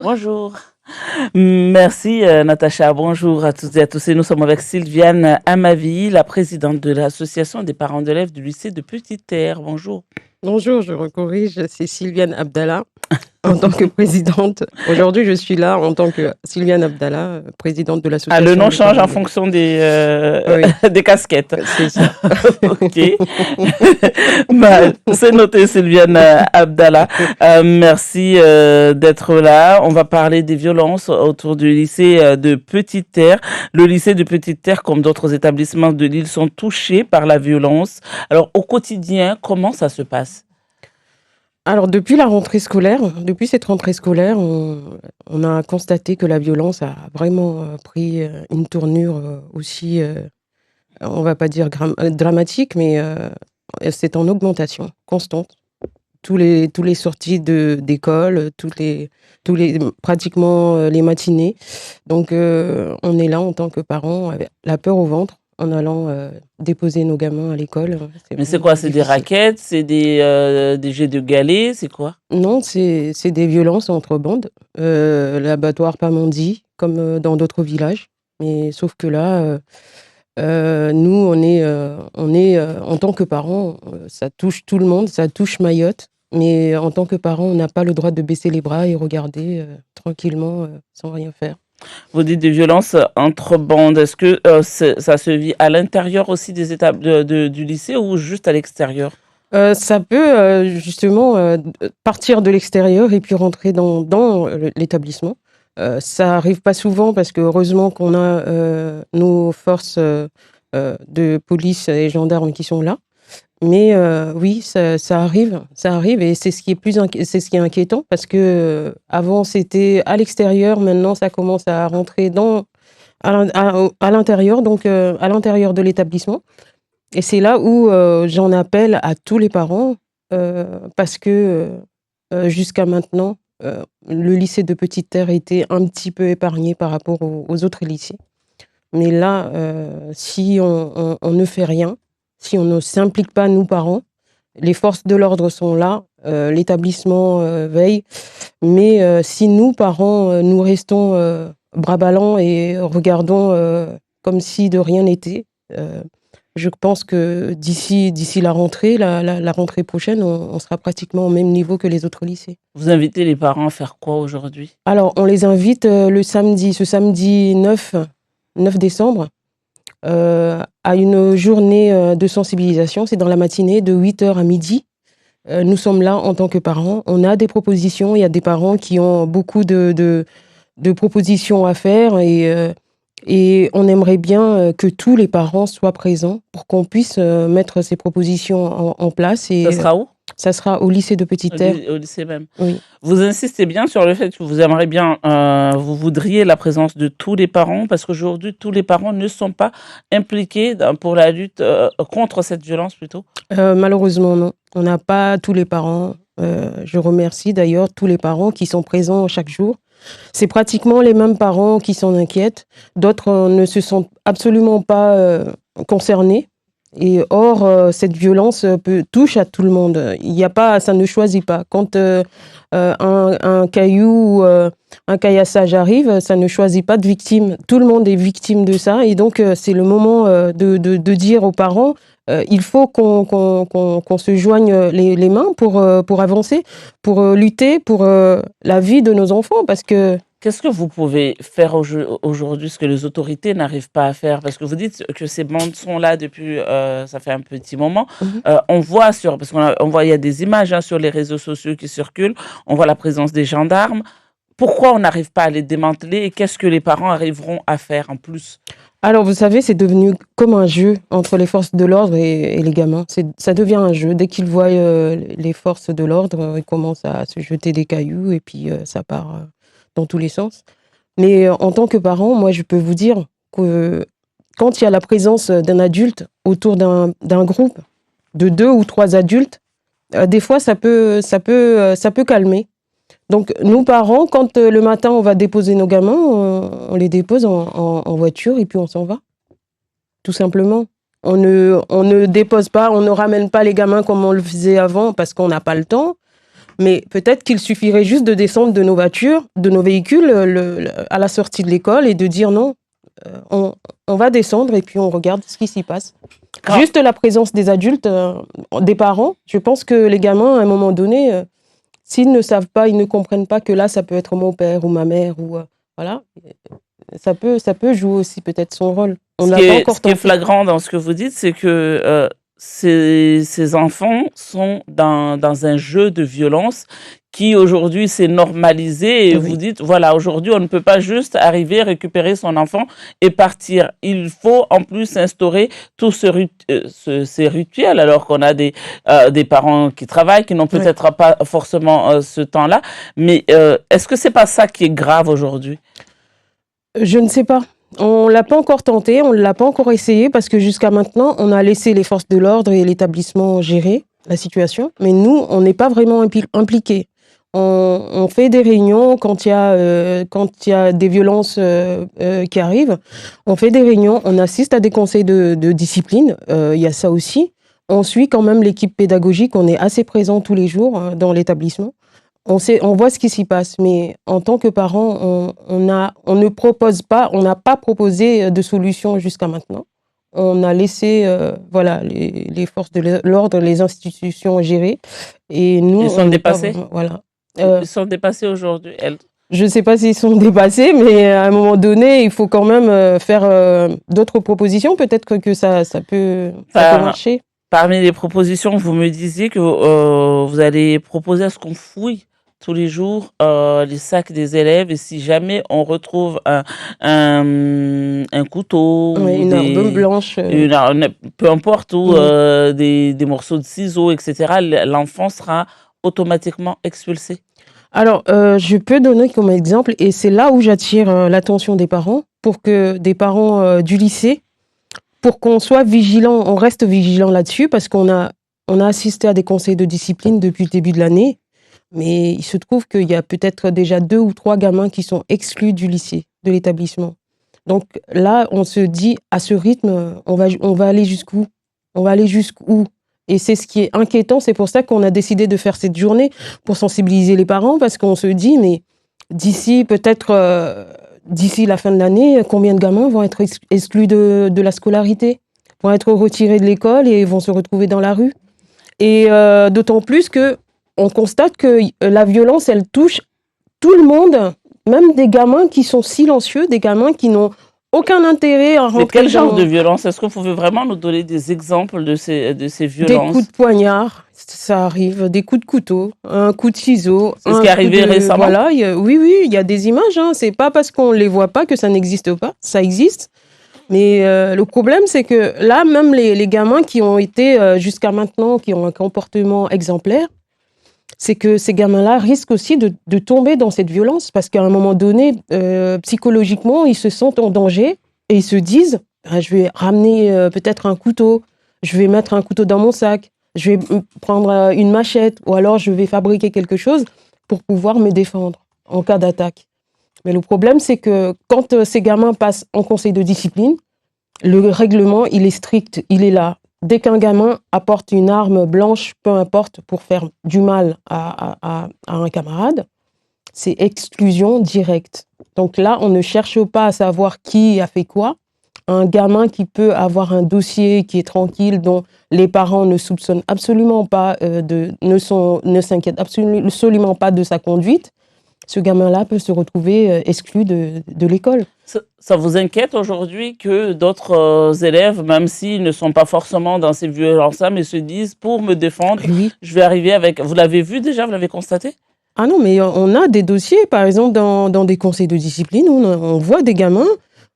Bonjour. Merci Natacha. Bonjour à toutes et à tous. Et nous sommes avec Sylviane Amavi, la présidente de l'association des parents d'élèves du lycée de Petite-Terre. Bonjour. Bonjour, je recorrige, c'est Sylviane Abdallah en tant que présidente. Aujourd'hui, je suis là en tant que Sylviane Abdallah, présidente de Ah, le l'association nom des change parents en d'élèves. fonction Oui, des casquettes. c'est ça. Ok. C'est noté, Sylviane Abdallah. Merci d'être là. On va parler des violences autour du lycée de Petite-Terre. Le lycée de Petite-Terre, comme d'autres établissements de l'île, sont touchés par la violence. Alors, au quotidien, comment ça se passe? Alors, depuis cette rentrée scolaire, on a constaté que la violence a vraiment pris une tournure aussi, on va pas dire dramatique, mais c'est en augmentation constante. Tous les sorties d'école, tous les pratiquement les matinées. Donc, on est là en tant que parents avec la peur au ventre en allant déposer nos gamins à l'école. C'est Mais c'est vraiment quoi? C'est des difficile. raquettes? C'est des jets de galets? C'est quoi? Non, c'est des violences entre bandes. L'abattoir Pamandzi, comme dans d'autres villages. Mais sauf que là, nous, en tant que parents, ça touche tout le monde, ça touche Mayotte. Mais en tant que parents, on n'a pas le droit de baisser les bras et regarder tranquillement sans rien faire. Vous dites des violences entre bandes. Est-ce que ça se vit à l'intérieur aussi des étapes du lycée ou juste à l'extérieur? Ça peut justement partir de l'extérieur et puis rentrer dans l'établissement. Ça arrive pas souvent parce que heureusement qu'on a nos forces de police et gendarmes qui sont là. Mais oui, ça arrive et c'est ce qui est c'est ce qui est inquiétant parce que avant c'était à l'extérieur, maintenant ça commence à rentrer à l'intérieur, donc à l'intérieur de l'établissement. Et c'est là où j'en appelle à tous les parents parce que jusqu'à maintenant, le lycée de Petite-Terre était un petit peu épargné par rapport aux autres lycées. Mais là, si on ne fait rien, si on ne s'implique pas, nous parents, les forces de l'ordre sont là, l'établissement veille, mais si nous, parents, nous restons bras ballants et regardons comme si de rien n'était, je pense que d'ici la rentrée, la rentrée prochaine, on sera pratiquement au même niveau que les autres lycées. Vous invitez les parents à faire quoi aujourd'hui? Alors, on les invite ce samedi 9 décembre, à une journée de sensibilisation. C'est dans la matinée de 8h à midi. Nous sommes là en tant que parents. On a des propositions. Il y a des parents qui ont beaucoup de propositions à faire et on aimerait bien que tous les parents soient présents pour qu'on puisse mettre ces propositions en place. Ça Et sera où? ça sera au lycée de Petite-Terre. Au lycée même. Oui. Vous insistez bien sur le fait que vous aimeriez bien, vous voudriez la présence de tous les parents parce qu'aujourd'hui, tous les parents ne sont pas impliqués pour la lutte contre cette violence plutôt. Malheureusement, non. On n'a pas tous les parents. Je remercie d'ailleurs tous les parents qui sont présents chaque jour. C'est pratiquement les mêmes parents qui s'en inquiètent. D'autres ne se sentent absolument pas concernés. Et or, cette violence touche à tout le monde. Il y a pas, ça ne choisit pas. Quand un caillou ou un caillassage arrive, ça ne choisit pas de victime. Tout le monde est victime de ça. Et donc, c'est le moment de dire aux parents, il faut qu'on se joigne les mains pour avancer, pour lutter pour la vie de nos enfants. Parce que Qu'est-ce que vous pouvez faire aujourd'hui, ce que les autorités n'arrivent pas à faire? Parce que vous dites que ces bandes sont là depuis, ça fait un petit moment. Mhm. On voit parce on voit, il y a des images hein, sur les réseaux sociaux qui circulent. On voit la présence des gendarmes. Pourquoi on n'arrive pas à les démanteler et qu'est-ce que les parents arriveront à faire en plus? Alors, vous savez, c'est devenu comme un jeu entre les forces de l'ordre et les gamins. Ça devient un jeu. Dès qu'ils voient les forces de l'ordre, ils commencent à se jeter des cailloux et puis ça part dans tous les sens. Mais en tant que parent, moi, je peux vous dire que quand il y a la présence d'un adulte autour d'un groupe de 2 ou 3 adultes, des fois, ça peut calmer. Donc, nous, parents, quand le matin, on va déposer nos gamins, on les dépose en voiture et puis on s'en va, tout simplement. On ne dépose pas, on ne ramène pas les gamins comme on le faisait avant parce qu'on n'a pas le temps. Mais peut-être qu'il suffirait juste de descendre de nos voitures, de nos véhicules à la sortie de l'école et de dire non, on va descendre et puis on regarde ce qui s'y passe. Juste la présence des adultes, des parents, je pense que les gamins, à un moment donné, s'ils ne savent pas, ils ne comprennent pas que là, ça peut être mon père ou ma mère, ou voilà, ça peut jouer aussi peut-être son rôle. Ce qui est flagrant dans ce que vous dites, c'est que ces enfants sont dans un jeu de violence qui aujourd'hui s'est normalisé et Oui. vous dites, voilà, aujourd'hui on ne peut pas juste arriver, récupérer son enfant et partir. Il faut en plus instaurer tous ces rituels alors qu'on a des parents qui travaillent, qui n'ont peut-être pas forcément ce temps-là. Mais est-ce que c'est pas ça qui est grave aujourd'hui? Je ne sais pas. On l'a pas encore tenté, on ne l'a pas encore essayé parce que jusqu'à maintenant, on a laissé les forces de l'ordre et l'établissement gérer la situation. Mais nous, on n'est pas vraiment impliqués. On fait des réunions quand il y a des violences qui arrivent. On fait des réunions, on assiste à des conseils de discipline. Il y a ça aussi. On suit quand même l'équipe pédagogique. On est assez présent tous les jours dans l'établissement. On voit ce qui s'y passe, mais en tant que parent, on ne propose pas, on n'a pas proposé de solution jusqu'à maintenant. On a laissé voilà, les forces de l'ordre, les institutions gérer. Et nous, ils sont dépassés. Voilà. Ils sont dépassés aujourd'hui. Je ne sais pas s'ils sont dépassés, mais à un moment donné, il faut quand même faire d'autres propositions. Peut-être que ça peut marcher. Parmi les propositions, vous me disiez que vous allez proposer à ce qu'on fouille tous les jours les sacs des élèves et si jamais on retrouve un couteau ou une arme blanche, peu importe, ou des morceaux de ciseaux, etc., l'enfant sera automatiquement expulsé. Alors, je peux donner comme exemple, et c'est là où j'attire l'attention des parents, pour que des parents du lycée, pour qu'on soit vigilant, on reste vigilant là-dessus, parce qu'on a assisté à des conseils de discipline depuis le début de l'année, mais il se trouve qu'il y a peut-être déjà 2 ou 3 gamins qui sont exclus du lycée, de l'établissement. Donc là, on se dit, à ce rythme, on va aller jusqu'où? On va aller jusqu'où? Et c'est ce qui est inquiétant, c'est pour ça qu'on a décidé de faire cette journée, pour sensibiliser les parents, parce qu'on se dit, mais d'ici d'ici la fin de l'année, combien de gamins vont être exclus de la scolarité, vont être retirés de l'école et vont se retrouver dans la rue? Et d'autant plus que on constate que la violence, elle touche tout le monde, même des gamins qui sont silencieux, des gamins qui n'ont aucun intérêt à rentrer. Mais quel genre de violence? Est-ce que vous pouvez vraiment nous donner des exemples de ces violences? Des coups de poignard, ça arrive, des coups de couteau, un coup de ciseau. C'est ce qui est arrivé récemment? Voilà, oui, il y a des images. Hein. C'est pas parce qu'on les voit pas que ça n'existe pas. Ça existe. Mais le problème, c'est que là, même les gamins qui ont été jusqu'à maintenant, qui ont un comportement exemplaire, c'est que ces gamins-là risquent aussi de tomber dans cette violence parce qu'à un moment donné, psychologiquement, ils se sentent en danger et ils se disent je vais ramener peut-être un couteau, je vais mettre un couteau dans mon sac, je vais prendre une machette ou alors je vais fabriquer quelque chose pour pouvoir me défendre en cas d'attaque. Mais le problème, c'est que quand ces gamins passent en conseil de discipline, le règlement, il est strict, il est là. Dès qu'un gamin apporte une arme blanche, peu importe, pour faire du mal à un camarade, c'est exclusion directe. Donc là, on ne cherche pas à savoir qui a fait quoi. Un gamin qui peut avoir un dossier qui est tranquille, dont les parents ne soupçonnent absolument pas, ne s'inquiètent absolument pas de sa conduite, ce gamin-là peut se retrouver exclu de l'école. Ça vous inquiète aujourd'hui que d'autres élèves, même s'ils ne sont pas forcément dans ces violences-là, mais se disent, pour me défendre, oui, je vais arriver avec... Vous l'avez vu déjà? Vous l'avez constaté? Ah non, mais on a des dossiers, par exemple, dans des conseils de discipline, où on voit des gamins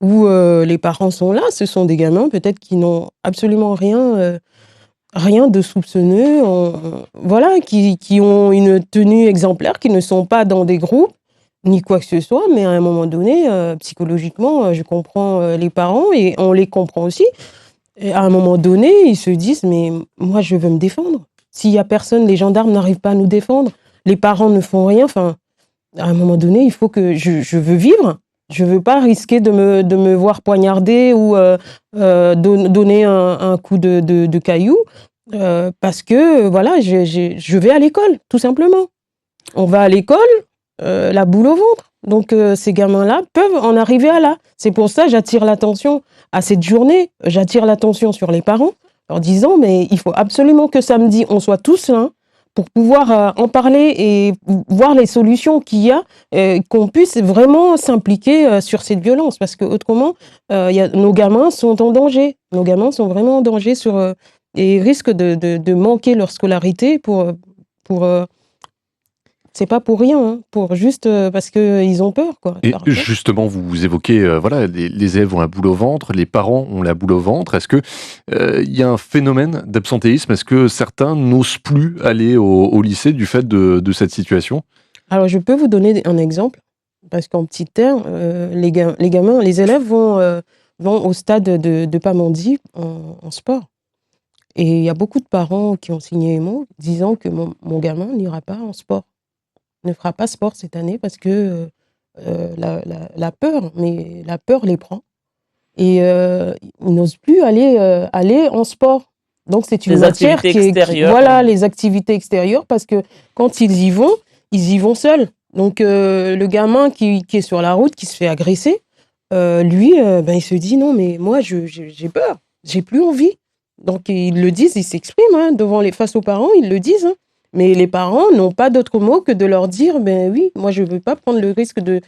où les parents sont là. Ce sont des gamins peut-être qui n'ont absolument rien de soupçonneux, voilà, qui ont une tenue exemplaire, qui ne sont pas dans des groupes, ni quoi que ce soit, mais à un moment donné, psychologiquement, je comprends les parents et on les comprend aussi. Et à un moment donné, ils se disent, mais moi, je veux me défendre. S'il y a personne, les gendarmes n'arrivent pas à nous défendre, les parents ne font rien, enfin, à un moment donné, il faut que je veux vivre. Je veux pas risquer de me voir poignarder ou donner un coup de caillou parce que voilà, je vais à l'école, tout simplement. On va à l'école, la boule au ventre. Donc, ces gamins-là peuvent en arriver à là. C'est pour ça que j'attire l'attention à cette journée. J'attire l'attention sur les parents en disant, mais il faut absolument que samedi, on soit tous là pour pouvoir en parler et voir les solutions qu'il y a, qu'on puisse vraiment s'impliquer sur cette violence. Parce que autrement, nos gamins sont en danger. Nos gamins sont vraiment en danger et risquent de manquer leur scolarité pour c'est pas pour rien, hein, pour juste parce qu'ils ont peur, quoi. Et Par peur. justement, vous évoquez, voilà, les élèves ont la boule au ventre, les parents ont la boule au ventre. Est-ce que il y a un phénomène d'absentéisme? Est-ce que certains n'osent plus aller au lycée du fait de cette situation? Alors, je peux vous donner un exemple, parce qu'en petite terre, les gamins, les élèves vont au stade de Pamandzi en sport. Et il y a beaucoup de parents qui ont signé un mot disant que mon gamin n'ira pas en sport, ne fera pas sport cette année parce que la peur, mais la peur les prend. Et ils n'osent plus aller en sport. Donc, c'est une Les matière activités extérieures. voilà, les activités extérieures, parce que quand ils y vont seuls. Donc, le gamin qui est sur la route, qui se fait agresser, lui, il se dit, non, mais moi, j'ai peur, j'ai plus envie. Donc, ils le disent, ils s'expriment, hein, face aux parents, ils le disent. Hein. Mais les parents n'ont pas d'autre mot que de leur dire, ben oui, moi, je ne veux pas prendre le risque de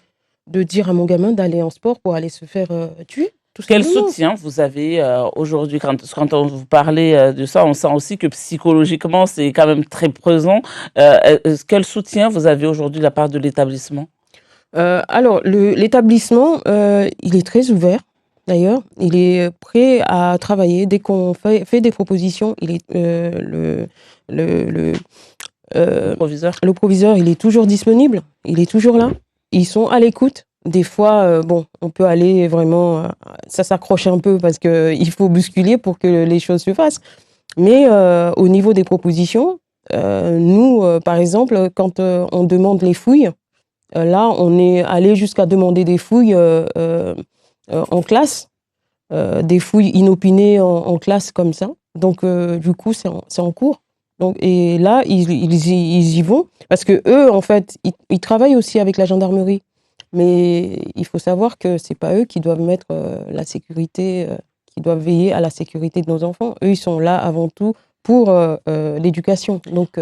dire à mon gamin d'aller en sport pour aller se faire tuer. Quel soutien vous avez aujourd'hui quand on vous parlait de ça, on sent aussi que psychologiquement, c'est quand même très présent. Quel soutien vous avez aujourd'hui de la part de l'établissement? Alors, l'établissement, il est très ouvert, d'ailleurs. Il est prêt à travailler. Dès qu'on fait des propositions, il est, le proviseur, il est toujours disponible. Il est toujours là. Ils sont à l'écoute. Des fois, on peut aller vraiment... ça s'accroche un peu parce qu'il faut bousculer pour que les choses se fassent. Mais au niveau des propositions, nous, par exemple, quand on demande les fouilles, là, on est allé jusqu'à demander des fouilles en classe, des fouilles inopinées en classe comme ça. Donc, du coup, c'est en cours. Donc, et là, ils y vont parce que eux, en fait, ils travaillent aussi avec la gendarmerie. Mais il faut savoir que c'est pas eux qui doivent mettre la sécurité, qui doivent veiller à la sécurité de nos enfants. Eux, ils sont là avant tout pour l'éducation. Donc,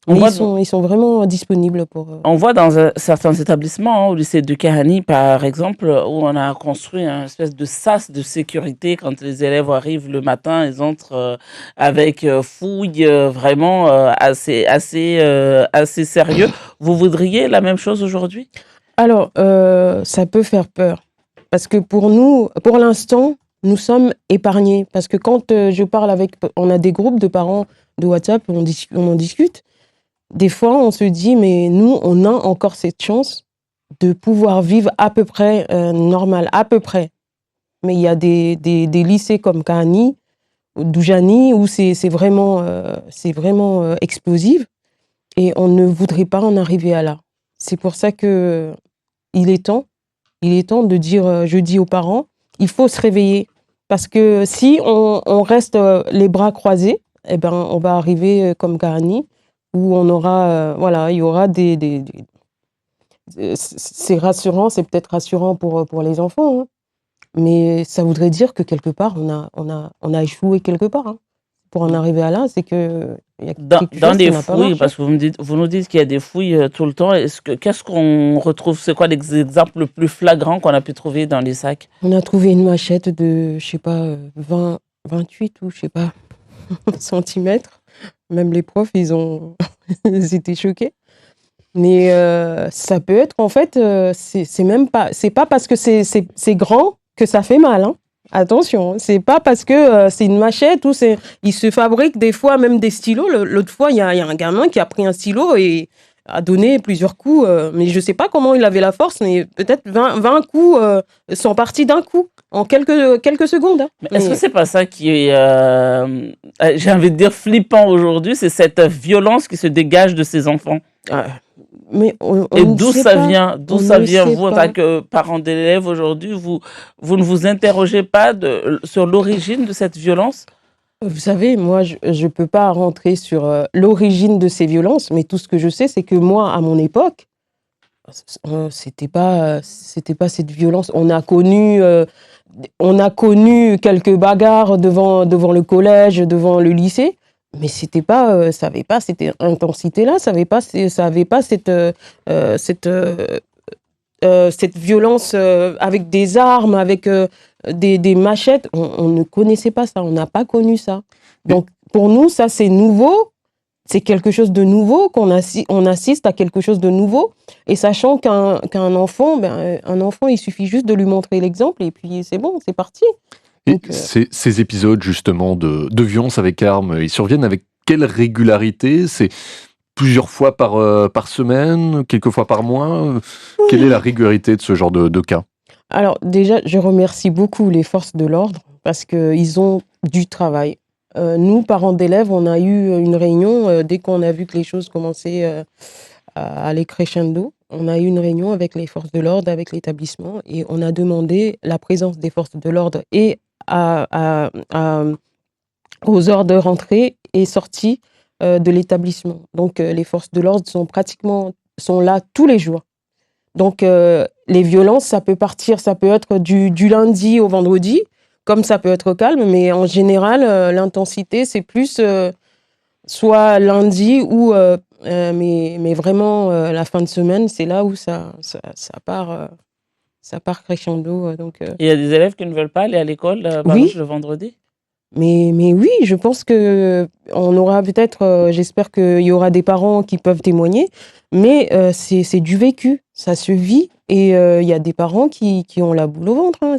ils sont vraiment disponibles pour... On voit dans certains établissements, hein, au lycée de Kahani, par exemple, où on a construit une espèce de sas de sécurité. Quand les élèves arrivent le matin, ils entrent avec fouilles vraiment assez sérieux. Vous voudriez la même chose aujourd'hui? Alors, ça peut faire peur. Parce que pour nous, pour l'instant, nous sommes épargnés. Parce que quand je parle on a des groupes de parents de WhatsApp, on en discute. Des fois, on se dit, mais nous, on a encore cette chance de pouvoir vivre à peu près normal, à peu près. Mais il y a des lycées comme Kahani, Doujani, où c'est vraiment explosif. Et on ne voudrait pas en arriver à là. C'est pour ça que il est temps de dire, je dis aux parents, il faut se réveiller. Parce que si on reste les bras croisés, eh ben, on va arriver comme Kahani, où on aura, il y aura c'est rassurant, c'est peut-être rassurant pour les enfants, hein, mais ça voudrait dire que quelque part, on a échoué quelque part. Hein. Pour en arriver à là, c'est que il y a quelque Dans chose qui des n'a pas fouilles, marché. parce que vous nous dites qu'il y a des fouilles tout le temps. Qu'est-ce qu'on retrouve? C'est quoi l'exemple le plus flagrant qu'on a pu trouver dans les sacs? On a trouvé une machette de, je sais pas, 28 ou je sais pas, centimètres. Même les profs, ils étaient choqués. Mais ça peut être, en fait, c'est pas parce que c'est grand que ça fait mal. Hein. Attention, c'est pas parce que c'est une machette ou ils se fabriquent des fois même des stylos. L'autre fois, il y a un gamin qui a pris un stylo et a donné plusieurs coups. Mais je sais pas comment il avait la force, mais peut-être 20 coups sont partis d'un coup en quelques secondes. Hein. Mais est-ce que c'est pas ça qui est, j'ai envie de dire, flippant aujourd'hui? C'est cette violence qui se dégage de ces enfants. Mais on Et ne d'où sait ça pas. vient? D'où On ça ne vient, sait vous, en pas. tant que parent d'élèves aujourd'hui, vous ne vous interrogez pas sur l'origine de cette violence? Vous savez, moi, je ne peux pas rentrer sur l'origine de ces violences, mais tout ce que je sais, c'est que moi, à mon époque, c'était pas cette violence. On a connu quelques bagarres devant le collège, devant le lycée, mais ça avait pas cette intensité-là, ça avait pas cette violence avec des armes, avec des machettes. On ne connaissait pas ça, on n'a pas connu ça. Donc pour nous, ça c'est nouveau. C'est quelque chose de nouveau, on assiste à quelque chose de nouveau. Et sachant qu'un enfant, un enfant, il suffit juste de lui montrer l'exemple et puis c'est bon, c'est parti. Et Donc, ces épisodes justement de violence avec armes, ils surviennent avec quelle régularité? C'est plusieurs fois par semaine, quelques fois par mois? Quelle est la régularité de ce genre de cas? Alors déjà, je remercie beaucoup les forces de l'ordre parce qu'ils ont du travail. Nous, parents d'élèves, on a eu une réunion dès qu'on a vu que les choses commençaient à aller crescendo. On a eu une réunion avec les forces de l'ordre, avec l'établissement, et on a demandé la présence des forces de l'ordre et aux heures de rentrée et sortie de l'établissement. Donc, les forces de l'ordre sont là tous les jours. Donc, les violences, ça peut être du lundi au vendredi, comme ça peut être calme, mais en général, l'intensité, c'est plus soit lundi ou, mais vraiment, la fin de semaine, c'est là où ça part crescendo. Il y a des élèves qui ne veulent pas aller à l'école, par Oui, exemple, le vendredi? mais oui, je pense que on aura peut-être, j'espère qu'il y aura des parents qui peuvent témoigner, mais c'est du vécu, ça se vit et il y a des parents qui ont la boule au ventre, hein,